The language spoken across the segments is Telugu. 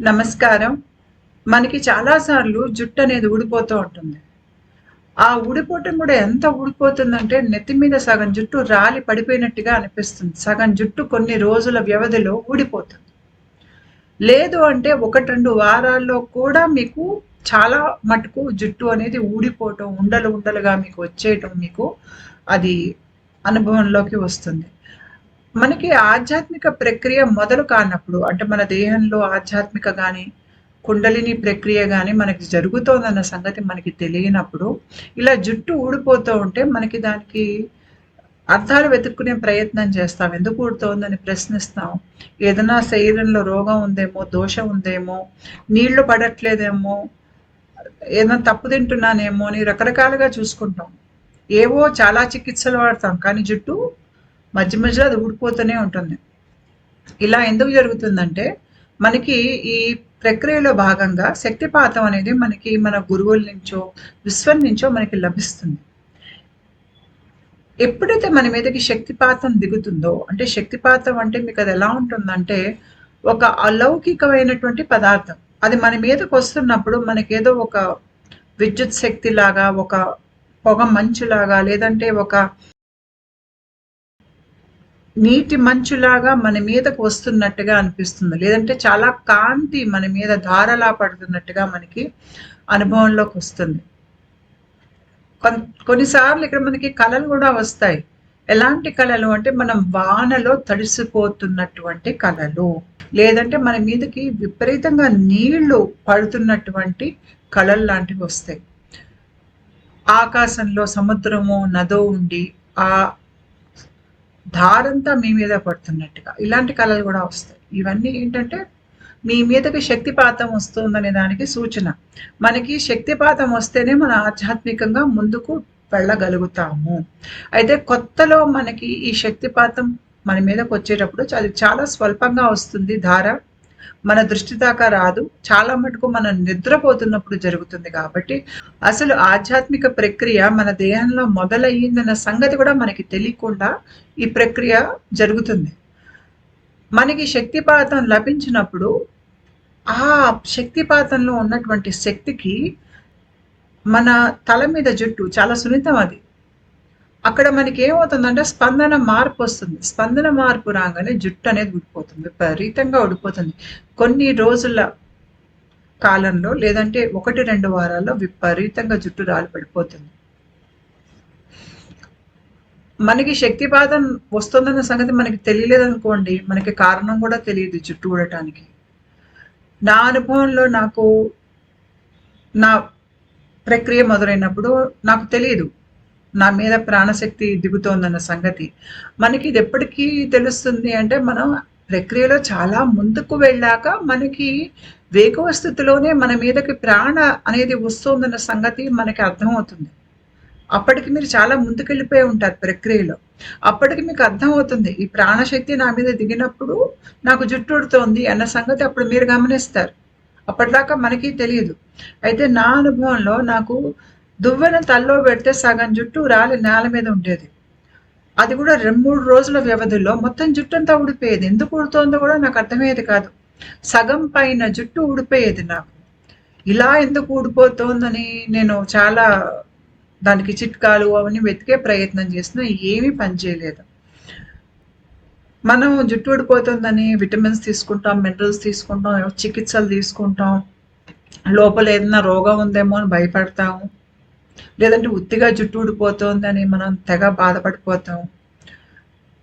నమస్కారం. మనకి చాలా సార్లు జుట్టు అనేది ఊడిపోతూ ఉంటుంది. ఆ ఊడిపోవటం కూడా ఎంత ఊడిపోతుందంటే నెత్తి మీద సగం జుట్టు రాలి పడిపోయినట్టుగా అనిపిస్తుంది. సగం జుట్టు కొన్ని రోజుల వ్యవధిలో ఊడిపోతుంది. లేదు అంటే 1, 2 వారాల్లో కూడా మీకు చాలా మటుకు జుట్టు అనేది ఊడిపోవటం, ఉండలు ఉండలుగా మీకు వచ్చేయటం మీకు అది అనుభవంలోకి వస్తుంది. మనకి ఆధ్యాత్మిక ప్రక్రియ మొదలు కానప్పుడు అంటే మన దేహంలో ఆధ్యాత్మిక గాని, కుండలిని ప్రక్రియ గాని మనకి జరుగుతోందన్న సంగతి మనకి తెలియనప్పుడు, ఇలా జుట్టు ఊడిపోతూ ఉంటే మనకి దానికి అర్థాలు వెతుక్కునే ప్రయత్నం చేస్తాం. ఎందుకు ఊడుతోందని ప్రశ్నిస్తాం. ఏదైనా శరీరంలో రోగం ఉందేమో, దోషం ఉందేమో, నీళ్లు పడట్లేదేమో, ఏదైనా తప్పు తింటున్నానేమో అని రకరకాలుగా చూసుకుంటాం. ఏవో చాలా చికిత్సలు వాడతాం. కానీ జుట్టు మధ్య మధ్యలో అది ఊడిపోతూనే ఉంటుంది. ఇలా ఎందుకు జరుగుతుందంటే, మనకి ఈ ప్రక్రియలో భాగంగా శక్తిపాతం అనేది మనకి మన గురువుల నుంచో, విశ్వం నుంచో మనకి లభిస్తుంది. ఎప్పుడైతే మన మీదకి శక్తిపాతం దిగుతుందో, అంటే శక్తిపాతం అంటే మీకు అది ఎలా ఉంటుందంటే, ఒక అలౌకికమైనటువంటి పదార్థం. అది మన మీదకి వస్తున్నప్పుడు మనకేదో ఒక విద్యుత్ శక్తిలాగా, ఒక పొగ మంచులాగా, లేదంటే ఒక నీటి మంచులాగా మన మీదకు వస్తున్నట్టుగా అనిపిస్తుంది. లేదంటే చాలా కాంతి మన మీద ధారలా పడుతున్నట్టుగా మనకి అనుభవంలోకి వస్తుంది. కొన్నిసార్లు ఇక్కడ మనకి కళలు కూడా వస్తాయి. ఎలాంటి కళలు అంటే మనం వానలో తడిసిపోతున్నటువంటి కళలు. లేదంటే మన మీదకి విపరీతంగా నీళ్లు పడుతున్నటువంటి కళలు లాంటివి వస్తాయి. ఆకాశంలో సముద్రమో, నదో ఉండి ఆ ధారంతా మీ మీద పడుతున్నట్టుగా ఇలాంటి కళలు కూడా వస్తాయి. ఇవన్నీ ఏంటంటే మీ మీదకి శక్తిపాతం వస్తుందనే దానికి సూచన. మనకి శక్తిపాతం వస్తేనే మన ఆధ్యాత్మికంగా ముందుకు వెళ్ళగలుగుతాము. అయితే కొత్తలో మనకి ఈ శక్తిపాతం మన మీదకి వచ్చేటప్పుడు అది చాలా స్వల్పంగా వస్తుంది ధార. మన దృష్టి దాకా రాదు. చాలా మటుకు మనం నిద్రపోతున్నప్పుడు జరుగుతుంది కాబట్టి అసలు ఆధ్యాత్మిక ప్రక్రియ మన దేహంలో మొదలయ్యిందన్న సంగతి కూడా మనకి తెలియకుండా ఈ ప్రక్రియ జరుగుతుంది. మనకి శక్తిపాతం లభించినప్పుడు ఆ శక్తిపాతంలో ఉన్నటువంటి శక్తికి మన తల మీద జుట్టు చాలా సున్నితం అది. అక్కడ మనకి ఏమవుతుందంటే స్పందన మార్పు వస్తుంది. స్పందన మార్పు రాగానే జుట్టు అనేది ఊడిపోతుంది. విపరీతంగా ఊడిపోతుంది. కొన్ని రోజుల కాలంలో లేదంటే 1, 2 వారాల్లో విపరీతంగా జుట్టు రాలి పడిపోతుంది. మనకి శక్తిపాతం వస్తుందన్న సంగతి మనకి తెలియలేదనుకోండి, మనకి కారణం కూడా తెలియదు జుట్టు ఊడటానికి. నా అనుభవంలో నా ప్రక్రియ మొదలైనప్పుడు నాకు తెలియదు నా మీద ప్రాణశక్తి దిగుతోందన్న సంగతి. మనకి ఇది ఎప్పటికీ తెలుస్తుంది అంటే మనం ప్రక్రియలో చాలా ముందుకు వెళ్ళాక మనకి వేకువ స్థితిలోనే మన మీదకి ప్రాణ అనేది వస్తుందన్న సంగతి మనకి అర్థమవుతుంది. అప్పటికి మీరు చాలా ముందుకెళ్ళిపోయి ఉంటారు ప్రక్రియలో. అప్పటికి మీకు అర్థమవుతుంది ఈ ప్రాణశక్తి నా మీద దిగినప్పుడు నాకు జుట్టు ఊడుతోంది అన్న సంగతి అప్పుడు మీరు గమనిస్తారు. అప్పటిదాకా మనకి తెలియదు. అయితే నా అనుభవంలో నాకు దువ్వెన తలలో పెడితే సగం జుట్టు రాలి నేల మీద ఉండేది. అది కూడా 2, 3 రోజుల వ్యవధిలో మొత్తం జుట్టు అంతా ఊడిపోయేది. ఎందుకు ఊడుతోందో కూడా నాకు అర్థమయ్యేది కాదు. సగం పైన జుట్టు ఊడిపోయేది నాకు. ఇలా ఎందుకు ఊడిపోతోందని నేను చాలా దానికి చిట్కాలు అవన్నీ వెతికే ప్రయత్నం చేసినా ఏమీ పనిచేయలేదు. మనం జుట్టు ఊడిపోతుందని విటమిన్స్ తీసుకుంటాం, మినరల్స్ తీసుకుంటాం, చికిత్సలు తీసుకుంటాం, లోపల ఏదైనా రోగం ఉందేమో అని భయపడతాము, లేదంటే ఉత్తిగా జుట్టు ఊడిపోతుందని మనం తెగ బాధపడిపోతాం.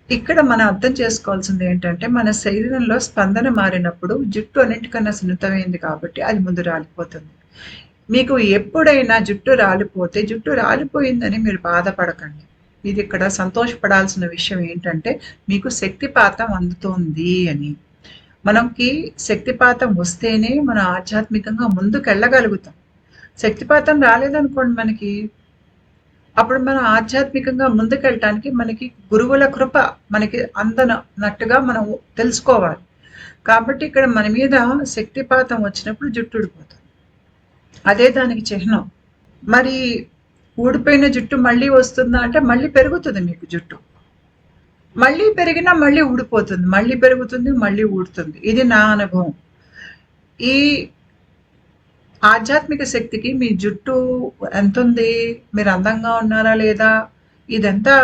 ఇక్కడ మనం అర్థం చేసుకోవాల్సింది ఏంటంటే మన శరీరంలో స్పందన మారినప్పుడు జుట్టు అన్నింటికన్నా సున్నితమైంది కాబట్టి అది ముందు రాలిపోతుంది. మీకు ఎప్పుడైనా జుట్టు రాలిపోతే జుట్టు రాలిపోయిందని మీరు బాధపడకండి. ఇది ఇక్కడ సంతోషపడాల్సిన విషయం ఏంటంటే మీకు శక్తిపాతం అందుతోంది అని. మనకి శక్తిపాతం వస్తేనే మనం ఆధ్యాత్మికంగా ముందుకు వెళ్ళగలుగుతాం. శక్తిపాతం రాలేదనుకోండి మనకి, అప్పుడు మనం ఆధ్యాత్మికంగా ముందుకెళ్ళటానికి మనకి గురువుల కృప మనకి అందనట్టుగా మనం తెలుసుకోవాలి. కాబట్టి ఇక్కడ మన మీద శక్తిపాతం వచ్చినప్పుడు జుట్టు ఊడిపోతుంది. అదే దానికి చిహ్నం. మరి ఊడిపోయిన జుట్టు మళ్ళీ వస్తుందా అంటే మళ్ళీ పెరుగుతుంది మీకు జుట్టు. మళ్ళీ పెరిగినా మళ్ళీ ఊడిపోతుంది, మళ్ళీ పెరుగుతుంది, మళ్ళీ ఊడుతుంది. ఇది నా అనుభవం. ఈ ఆధ్యాత్మిక శక్తికి మీ జుట్టు ఎంతుంది? మీరు అందంగా ఉన్నారా లేదా? ఇదంతా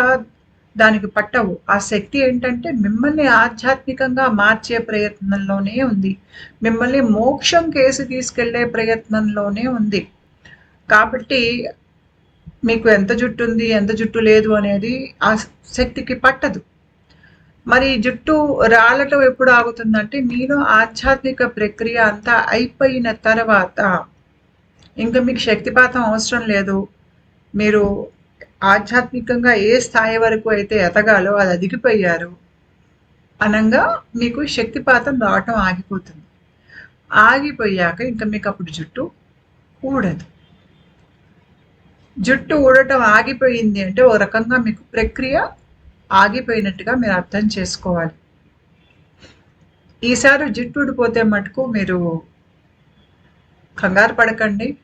దానికి పట్టవు. ఆ శక్తి ఏంటంటే మిమ్మల్ని ఆధ్యాత్మికంగా మార్చే ప్రయత్నంలోనే ఉంది. మిమ్మల్ని మోక్షం కేసి తీసుకెళ్ళే ప్రయత్నంలోనే ఉంది. కాబట్టి మీకు ఎంత జుట్టుంది, ఎంత జుట్టు లేదు అనేది ఆ శక్తికి పట్టదు. మరి జుట్టు రాలటం ఎప్పుడు ఆగుతుందంటే మీలో ఆధ్యాత్మిక ప్రక్రియ అంతా అయిపోయిన తర్వాత ఇంకా మీకు శక్తిపాతం అవసరం లేదు. మీరు ఆధ్యాత్మికంగా ఏ స్థాయి వరకు అయితే ఎదగాలో అది అదిగిపోయారు అనంగా మీకు శక్తిపాతం రావటం ఆగిపోతుంది. ఆగిపోయాక ఇంకా మీకు అప్పుడు జుట్టు ఊడదు. జుట్టు ఊడటం ఆగిపోయింది అంటే ఓ రకంగా మీకు ప్రక్రియ ఆగిపోయినట్టుగా మీరు అర్థం చేసుకోవాలి. ఈసారి జుట్టు ఊడిపోతే మటుకు మీరు కంగారు పడకండి.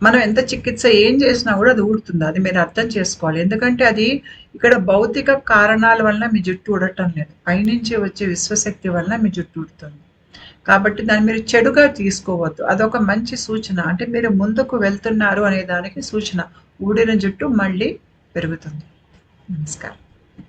మనం ఎంత చికిత్స ఏం చేసినా కూడా అది ఊడుతుంది. అది మీరు అర్థం చేసుకోవాలి. ఎందుకంటే అది ఇక్కడ భౌతిక కారణాల వల్ల మీ జుట్టు ఊడటం లేదు. పైనుంచి వచ్చే విశ్వశక్తి వల్ల మీ జుట్టు ఊడుతుంది. కాబట్టి దాన్ని మీరు చెడుగా తీసుకోవద్దు. అదొక మంచి సూచన. అంటే మీరు ముందుకు వెళ్తున్నారు అనే దానికి సూచన. ఊడిన జుట్టు మళ్ళీ పెరుగుతుంది. నమస్కారం.